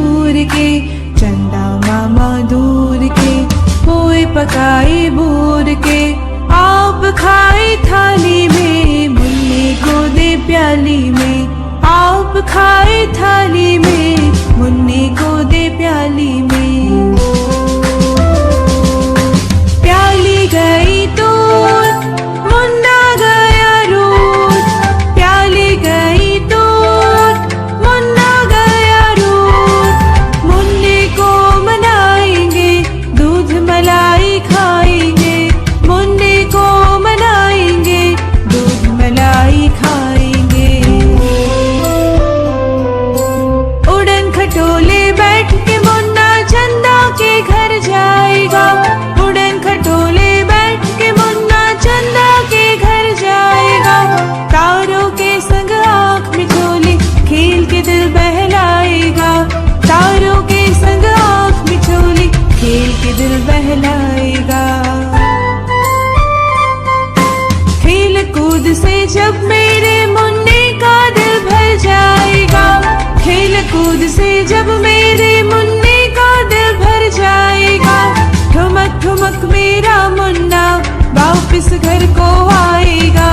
बूर के, चंदा मामा दूर के। पोए पकाए बूर के, आप खाए थाली में, मुन्ने को दे प्याली में। आप खाए थाली में, मुन्ने को दे प्याली में। प्याली गई दूध, मुन्ना गया रूठ। प्याली गई दूध, मुन्ना गया रूठ। मुन्ने को मनाएंगे, दूध मलाई खाएंगे। मुन्ने को मनाएंगे, दूध मलाई खाएंगे। उड़न खटोले बैठ के मुन्ना चंदा के घर जाएगा। उड़न खटोले बैठ के मुन्ना चंदा के घर जाएगा। तारों के संग आँख मिचोली खेल के दिल बहलाएगा। तारों के संग आँख मिचोली खेल के दिल बहलाएगा। खेल कूद से जब मेरे मुन्ने का दिल भर जाएगा। खेल कूद से जब मेरे मुन्ने का दिल भर जाएगा। ठुमक ठुमक मेरा मुन्ना वापस घर को आएगा।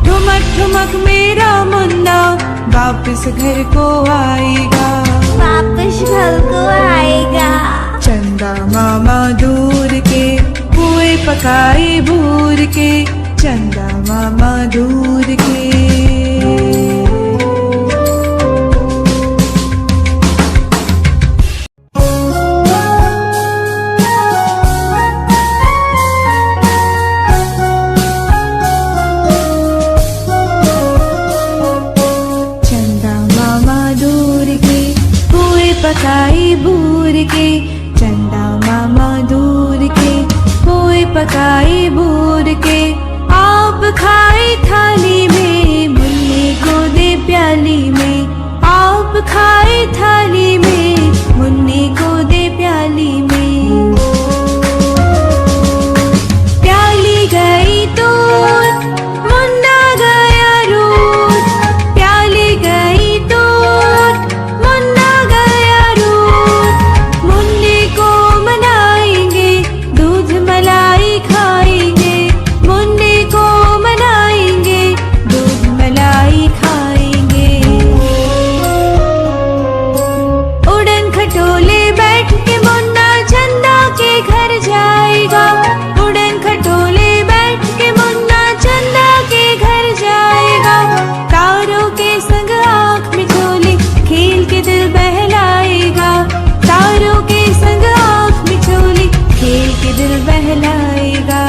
ठुमक ठुमक मेरा मुन्ना वापस घर को आएगा। वापस घर को आएगा। चंदा मामा दूर के, पुए पकाए बूर के। चंदा मामा दूर के। पकाए बूर के, चंदा मामा दूर के। पोए पकाए बूर के, आप खाए थाली में, मुन्ने को दे प्याली में। आप खाए थाली में, मुन्ने को दे प्याली में। प्याली गई दूध, मुन्ना गया रूठ। प्याली गई दूध, मुन्ना गया रूठ। मुन्ने को मनाएंगे, दूध मलाई खाएंगे। मुन्ने को मनाएंगे, दूध मलाई खाएंगे। उड़न खटोले बैठ के मुन्ना चंदा के घर जाएगा। उड़न खटोले बैठ के मुन्ना चंदा के घर जाएगा। तारों के संग आँख मिचोली खेल के दिल बहलाएगा। तारों के संग आँख मिचोली खेल के दिल बहलाएगा।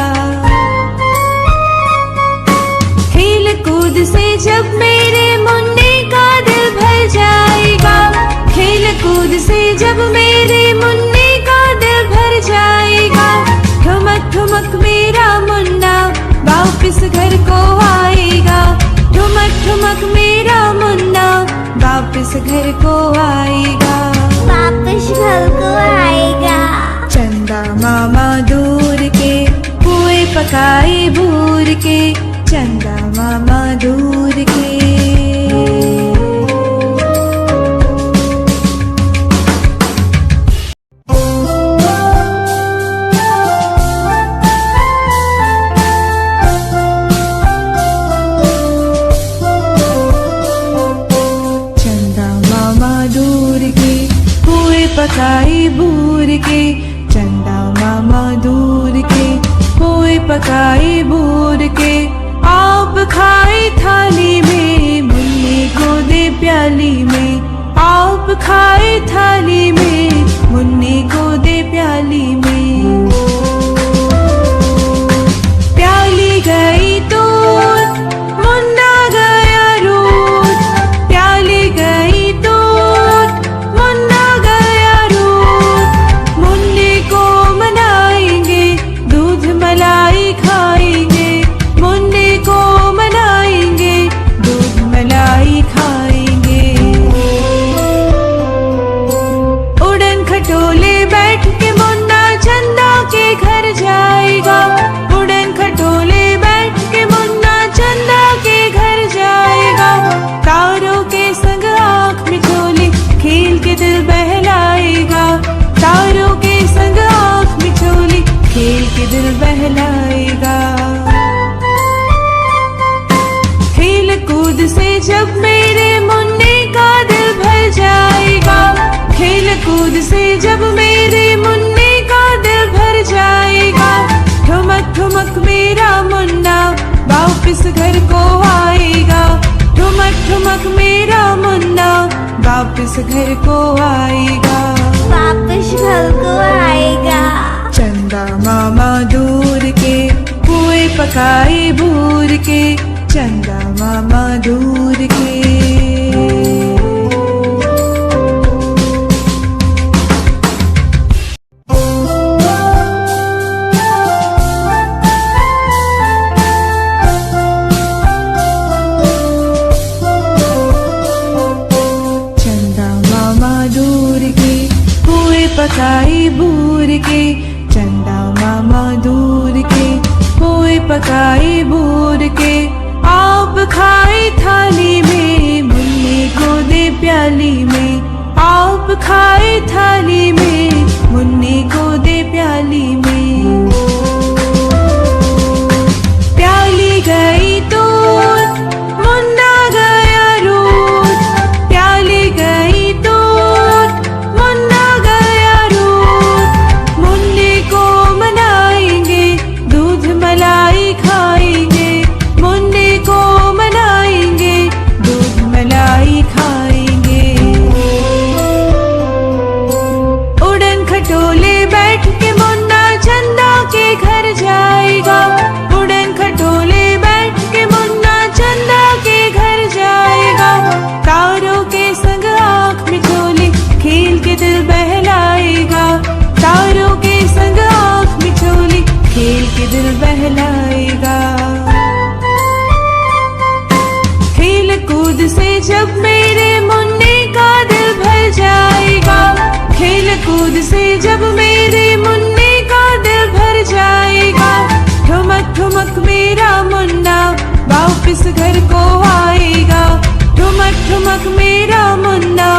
खेल कूद से जब मेरे मुन्ने का दिल भर जाएगा। खेल कूद से जब मेरे मुन्ने का दिल भर जाएगा। ठुमक ठुमक मेरा मुन्ना वापस घर को आएगा। ठुमक ठुमक मेरा मुन्ना वापस घर को आएगा। वापस घर को आएगा। चंदा मामा दूर के, पुए पकाए बूर के। चंदा मामा दूर के। चंदा मामा दूर के, पुए पकाए बूर के। चंदा मामा दूर के, पोए पकाए बूर के। आप खाए थाली में, मुन्ने को दे प्याली में। आप खाए थाली में, मुन्ने को दे प्याली में। प्याली गई दूध, मुन्ना गया रूठ। प्याली गई दूध, मुन्ना गया रूठ। मुन्ने को मनाएंगे, दूध मलाई खाएंगे। मुन्ने को मनाएंगे, दूध मलाई खाएंगे। जब मेरे मुन्ने का दिल भर जाएगा, खेल कूद से जब मेरे मुन्ने का दिल भर जाएगा, ठुमक ठुमक मेरा मुन्ना वापस घर को आएगा, ठुमक ठुमक मेरा मुन्ना वापस घर को आएगा, वापस घर को आएगा। चंदा मामा दूर के पुए पकाए भूर के, चंदा मामा दूर के। पकाए बूर के, चंदा मामा दूर के पोए पकाए बूर के, आप खाए थाली में मुन्ने को दे प्याली में, आप खाए थाली में मुन्ने को दे प्याली में। प्याली गई तो मुन्ना गया रूठ, प्याली गई तो मलाई खाएंगे, मुन्ने को मनाएंगे, दूध मलाई खाएंगे। उड़न खटोले बैठ के मुन्ना चंदा के घर जाएगा, उड़न खटोले बैठ के मुन्ना चंदा के घर जाएगा, तारों के संग आँख मिचोली खेल के दिल बहलाएगा, तारों के संग आँख मिचोली खेल के दिल बहलाएगा। खेल कूद से जब मेरे मुन्ने का दिल भर जाएगा, खेल कूद से जब मेरे मुन्ने का दिल भर जाएगा, ठुमक ठुमक मेरा मुन्ना वापस घर को आएगा, ठुमक ठुमक मेरा मुन्ना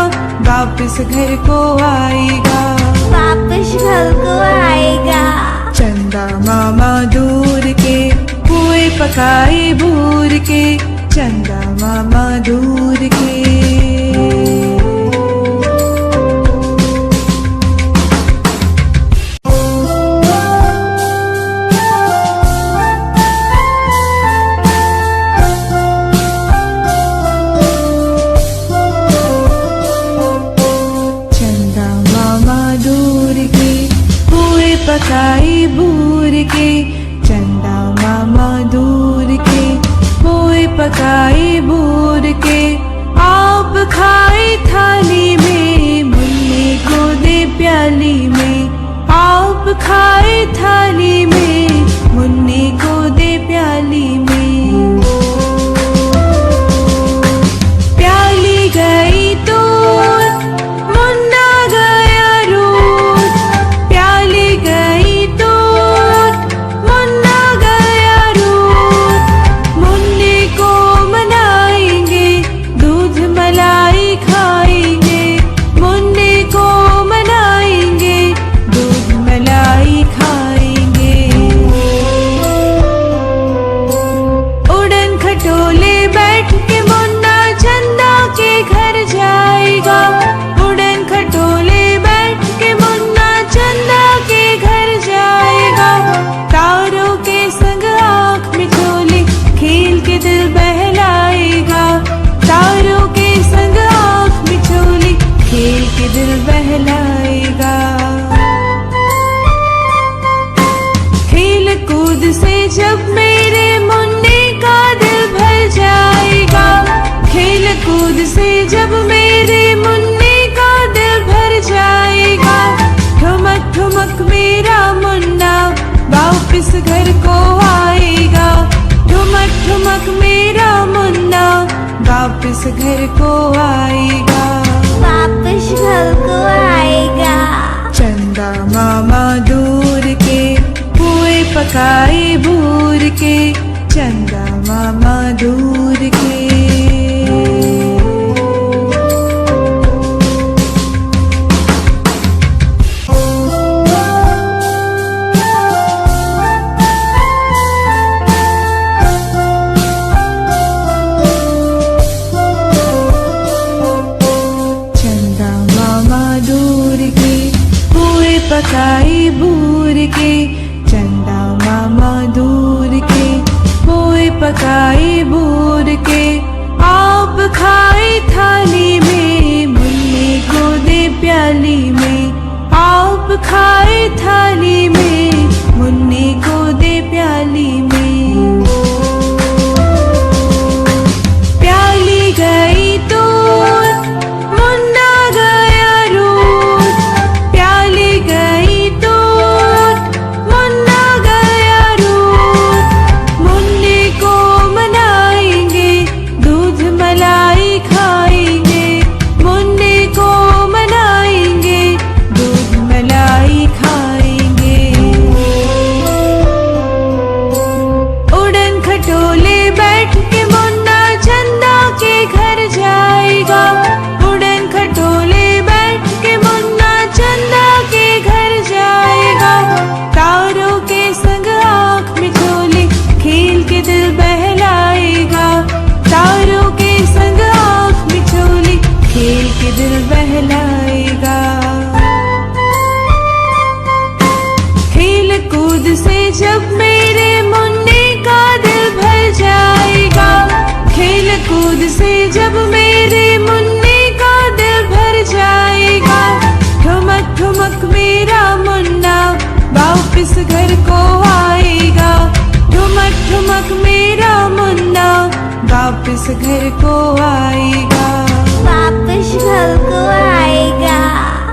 वापस घर को आएगा, वापस घर को आएगा। चंदा मामा दूर के पुए पकाए भूर के, चंदा मामा दूर के। चंदा मामा दूर के पुए पकाए भूर के, चंदा मामा दूर के पोए पकाए भूर के, आप खाए थाली में मुन्ने को दे प्याली में, आप खाए थाली में मुन्ने को दे प्याली में। प्याली गई तो मुन्ना गया रूठ, प्याली गई तो मुन्ना गया रूठ, मुन्ने को मनाएंगे, दूध मलाई खाएंगे, मुन्ने को मनाएंगे, दूध मलाई खाएंगे। उड़न खटोले बैठ के मुन्ना चंदा के घर जाएगा, उड़न खटोले बैठ के मुन्ना चंदा के घर जाएगा, तारों के संग आँख मिचोली खेल के दिल बहलाएगा, तारों के संग आँख मिचोली खेल के दिल बहलाएगा। खेल कूद से जब मेरे मुन्ने का दिल भर जाएगा, खेल कूद से जब मेरे मुन्ने का दिल भर जाएगा, ठुमक ठुमक मेरा मुन्ना वापस घर को आएगा, ठुमक ठुमक मेरा मुन्ना वापस घर को आएगा, वापस घर को आएगा। चंदा मामा दूर के पुए पकाए भूर के, चंदा मामा दूर के। पकाई बूर के, चंदा मामा दूर के, पोए पकाए बूर के। आप खाए थाली में, मुन्ने को दे प्याली में। आप खाए थाली में, मुन्ने को दे प्याली में। प्याली गई तो मुन्ना गया रूठ, प्याली गई तो मुन्ना गया रूठ। मुन्ने को मनाएंगे, दूध मलाई खाएंगे। मुन्ने को मनाएंगे, दूध मलाई खाएंगे। उड़न खटोले बैठ के मुन्ना चंदा के घर जाएगा। उड़न खटोले बैठ के मुन्ना चंदा के घर जाएगा। तारों के संग आँख मिचोले खेल के दिल बहलाएगा। तारों के संग आँख मिचोले खेल के दिल बहलाएगा। खेल कूद से जब मेरे मुन्ने का दिल भर जाएगा। खेल कूद से जब मेरे मुन्ने का दिल भर जाएगा। ठुमक ठुमक मेरा मुन्ना वापस घर को आएगा। ठुमक ठुमक मेरा मुन्ना वापस घर को आएगा। वापस घर को आएगा।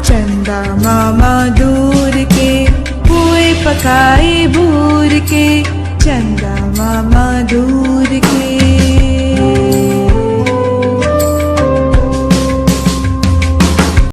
चंदा मामा दूर के, पोए पकाए बूर के, चंदा मामा दूर के।